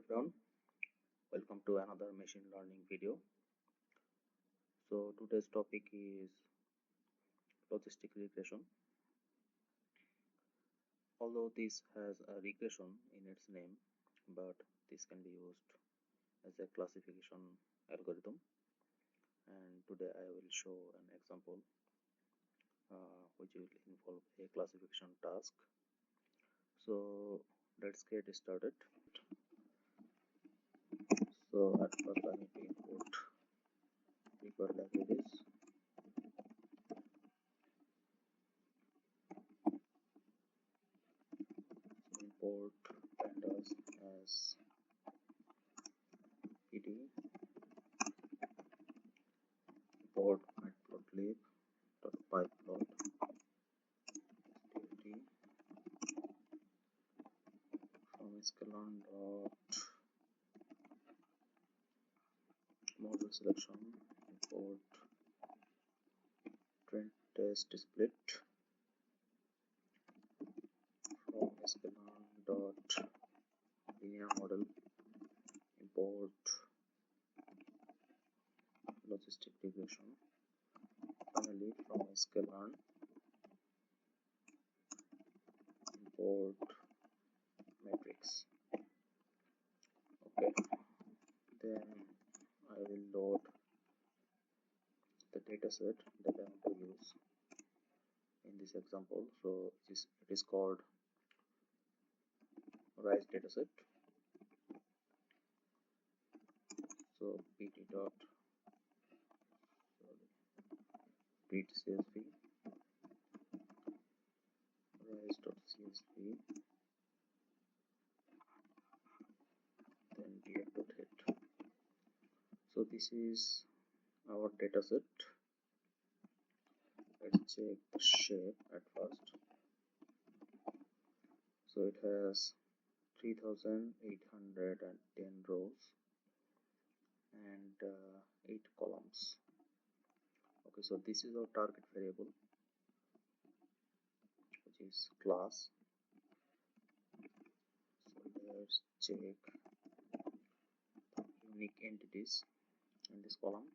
everyone, welcome to another machine learning video. So today's topic is logistic regression. Although this has a regression in its name, but this can be used as a classification algorithm, and today I will show an example which will involve a classification task. So let's get started. So at first I need to import required libraries. Import pandas as PD, import matplotlib.pyplot, activity from sklearn.model selection, import trend test split from sklearn.linear model, import logistic regression. Finally, from sklearn, import matrix. Okay, then I will load the dataset that I want to use in this example. So it is called 𝐻𝐼𝐿 dataset. So read.csv, 𝐻𝐼𝐿.csv, then df.hit. So this is our dataset. Let's check the shape at first. So it has 3810 rows and 8 columns. Okay, so this is our target variable, which is class. So let's check the unique entities in this column.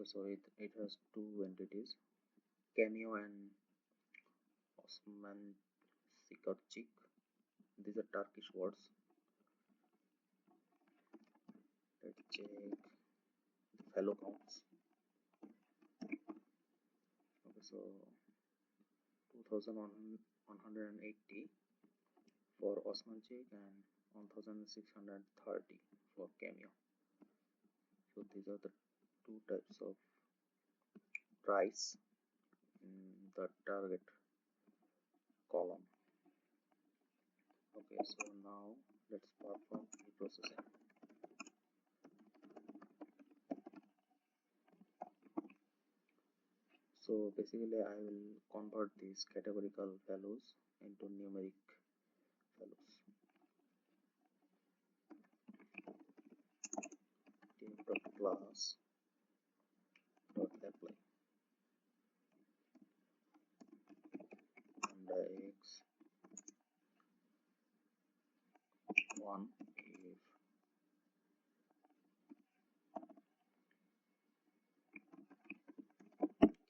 So it has two entities, 𝗫𝐞𝐬𝐜 and 𝗿𝗶𝗰𝗲𝗃. These are Turkish words. Let's check the fellow counts. Okay, so 2180 for 𝗿𝗶𝗰𝗲𝗃 and 1630 for 𝗫𝐞𝐬𝐜. So these are the two types of price in the target column. Okay, so now let's perform preprocessing. So basically I will convert these categorical values into numeric values. Class.apply and x 1 if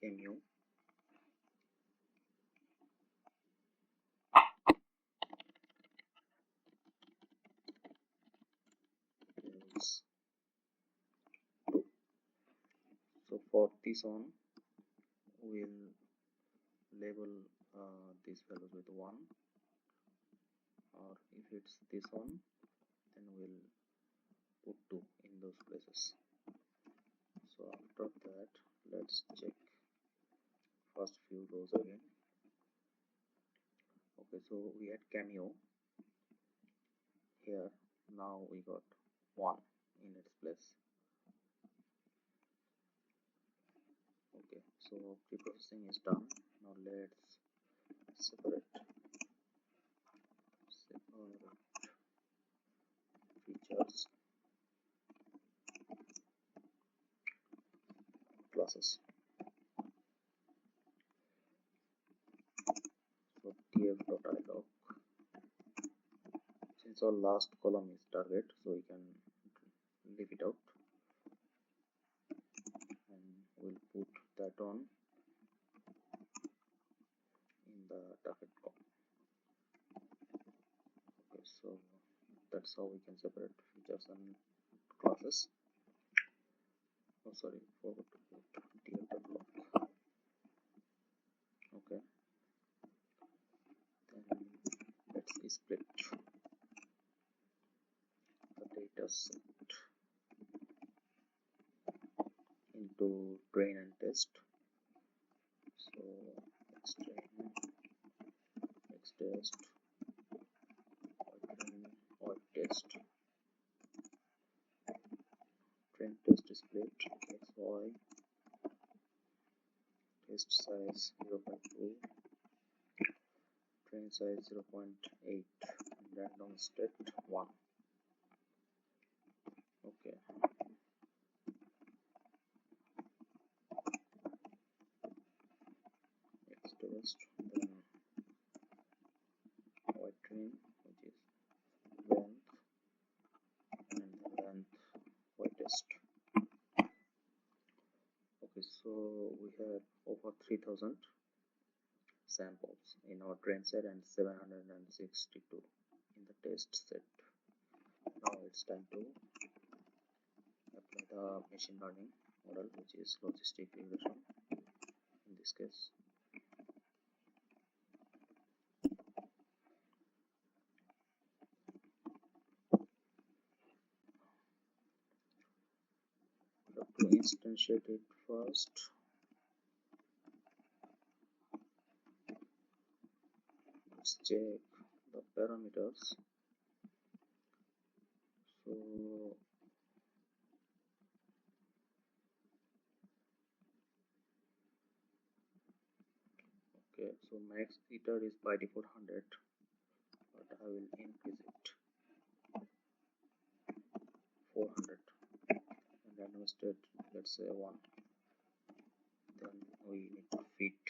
𝗫𝐞𝐬 is 2. So for this one we'll label these values with 1, or if it's this one then we'll put 2 in those places. So after that let's check first few rows again. Okay, so we had 𝗫𝐞𝐬 here, now we got 1 in its place. Okay, so preprocessing is done. Now let's separate features classes. So df.ilog, since since our last column is target, so we can leave it out and we'll put that on in the target column. Okay, so that's how we can separate features and classes. Oh sorry, forgot to put _lock. Okay, then let's split the data set into train and test. So xtrain, xtest, ytrain, ytest. Train test is split xy, test size 0.2, train size 0.8, random state 1. Okay, xtest, then ytrain, which is length, and length ytest. Okay, so we have over 3000 samples in our train set and 762 in the test set. Now it's time to apply the machine learning model, which is logistic regression in this case. We have to instantiate it first. Let's check the parameters. So okay, so max iter is by default 100, but I will increase it 400, and random state, let's say 1. Then we need to fit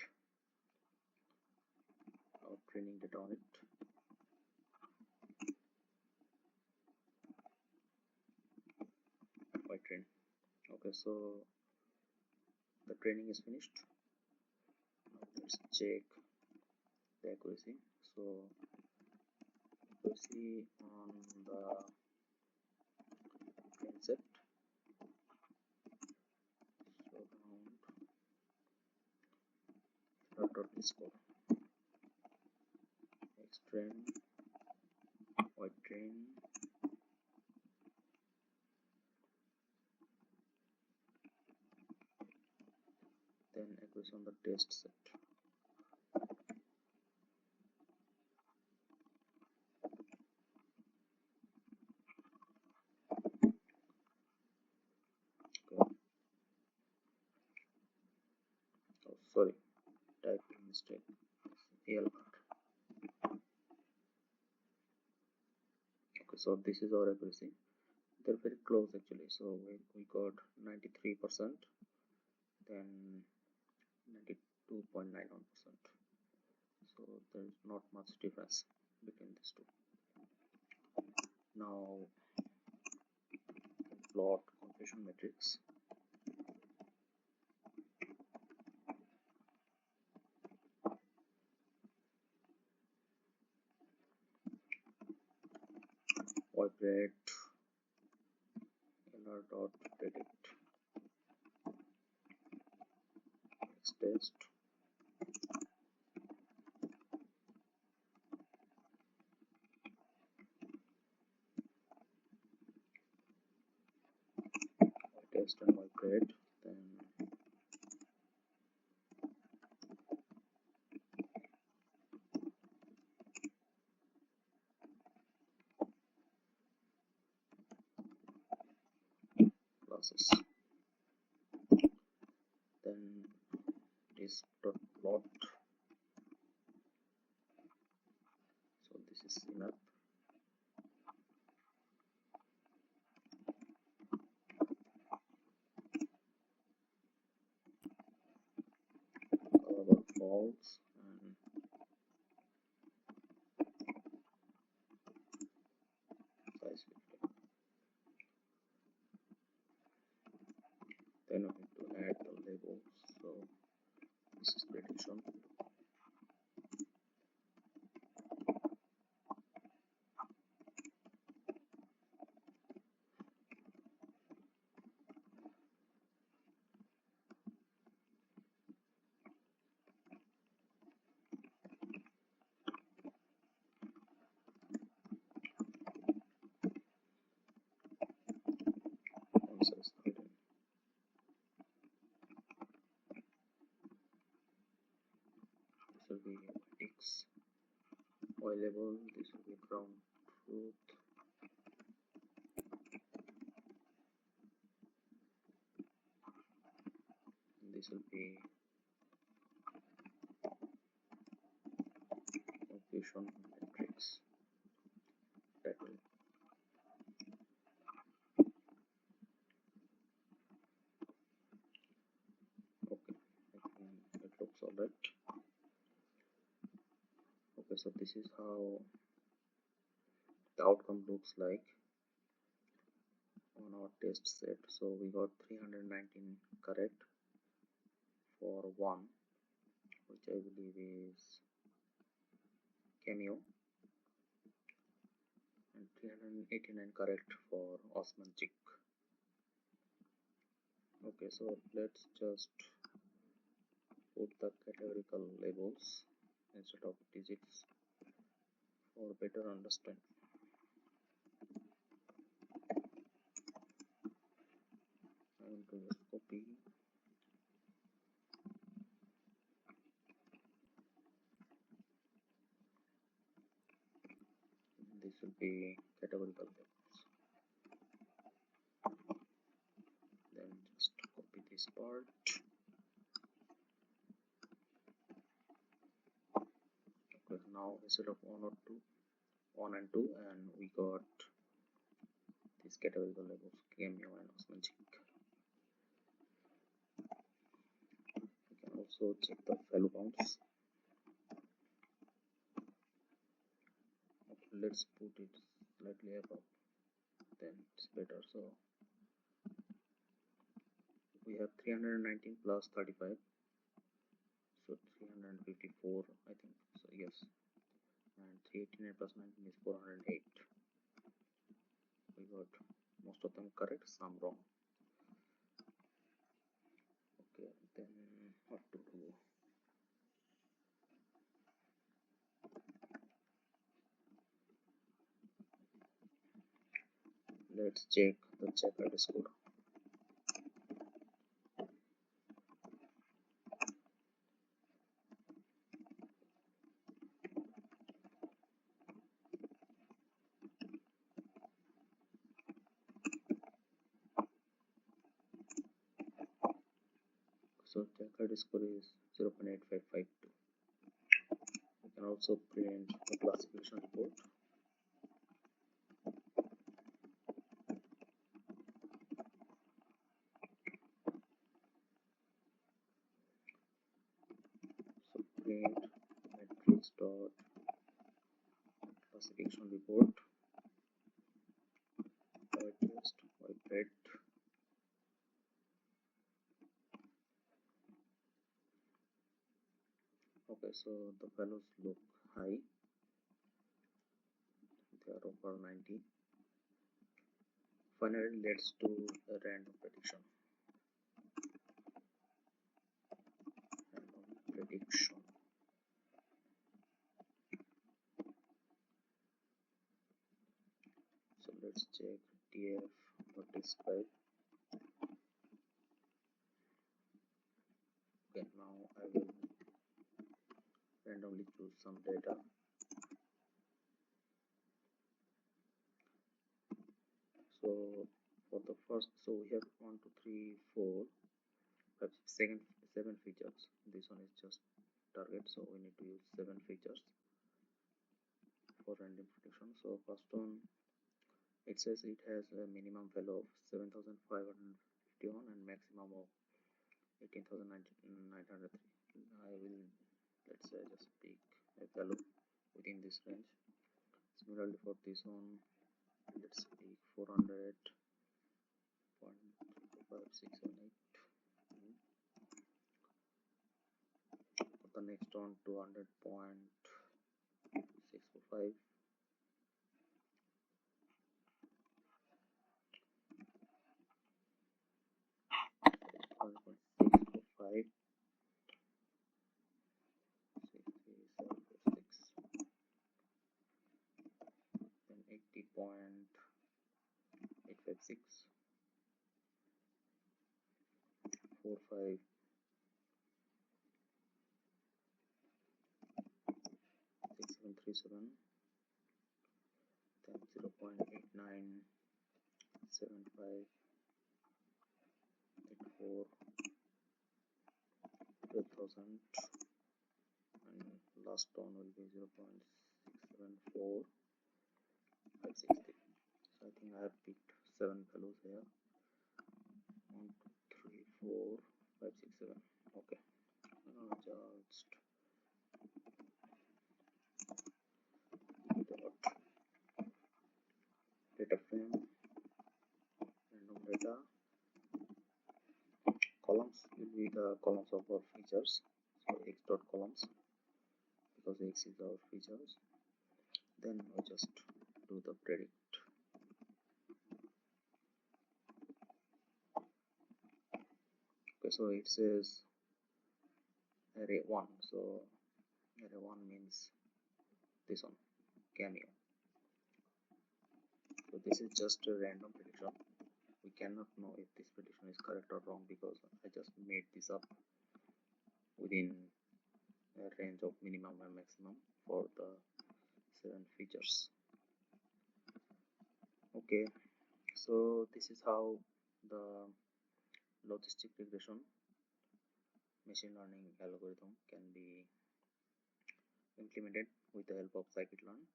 our training data on it. Ytrain. Okay, so the training is finished. Now let's check the accuracy. So accuracy on the train set, so round score xtrain, ytrain, then accuracy on the test set. Okay. Oh, sorry, typing mistake. Okay, so this is our accuracy. They're very close actually. So we got 93%, then 92.91%. So there is not much difference between these two. Now plot completion matrix. Vibrate _predict test test and vibrate, then classes, then this dot plot. So this is CMap. Color false and then we need to add the labels. So this is prediction. Answer is hidden. This will be X Y label. This will be ground truth. This will be confusion matrix title. Okay, I think it looks alright. Okay, so this is how the outcome looks like on our test set. So we got 319 correct for one, which I believe is 𝗫𝐞, and 389 correct for 𝗖𝗺𝗺𝗪𝗃. Okay, so let's just put the categorical labels instead of digits for better understanding. I'm going to just copy. This will be categorical labels. Then just copy this part. Okay, now instead of 1 or 2, 1 and 2, and we got these categorical labels 𝗫𝐞 and 𝗖𝗺𝗺𝗃. You can also check the value bounds. Okay, let's put it slightly above, then it's better. So we have 319 plus 35, so 354 I think, so yes, and 389 plus 19 is 408. We got most of them correct, some wrong. Okay, then what to do? Let's check the checkered score. So checkered score is 0.8552. You can also print the classification report. So print matrix dot classification report test 𝗿𝗺𝗺𝗃. Okay, so the values look high, they are over 90. Finally, let's do a random prediction. So let's check df.describe. Okay, now I will randomly choose some data. So for the first, so we have 1, 2, 3, 4, 5, 6, 7 features. This one is just target, so we need to use 7 features for random prediction. So first one, it says it has a minimum value of 7,551 and maximum of 18,903. I will, let's say, just pick a value within this range. Similarly for this one, let's pick 400.34567 the next one 200.645. Then 80.856.45, then 0.8975, 12,000, and last one will be 0.674560. So I think I have picked 7 values here. 1, 2, 3, 4, 5, 6, 7. Okay. Just data frame, random data, columns will be the columns of our features. So x dot columns, because x is our features. Then we just do the predict. Okay, so it says array 1. So array 1 means this one, cameo. So this is just a random prediction. We cannot know if this prediction is correct or wrong because I just made this up within a range of minimum and maximum for the 7 features. Okay, so this is how the logistic regression machine learning algorithm can be implemented with the help of Scikit-Learn.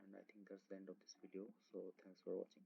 And I think that's the end of this video. So thanks for watching.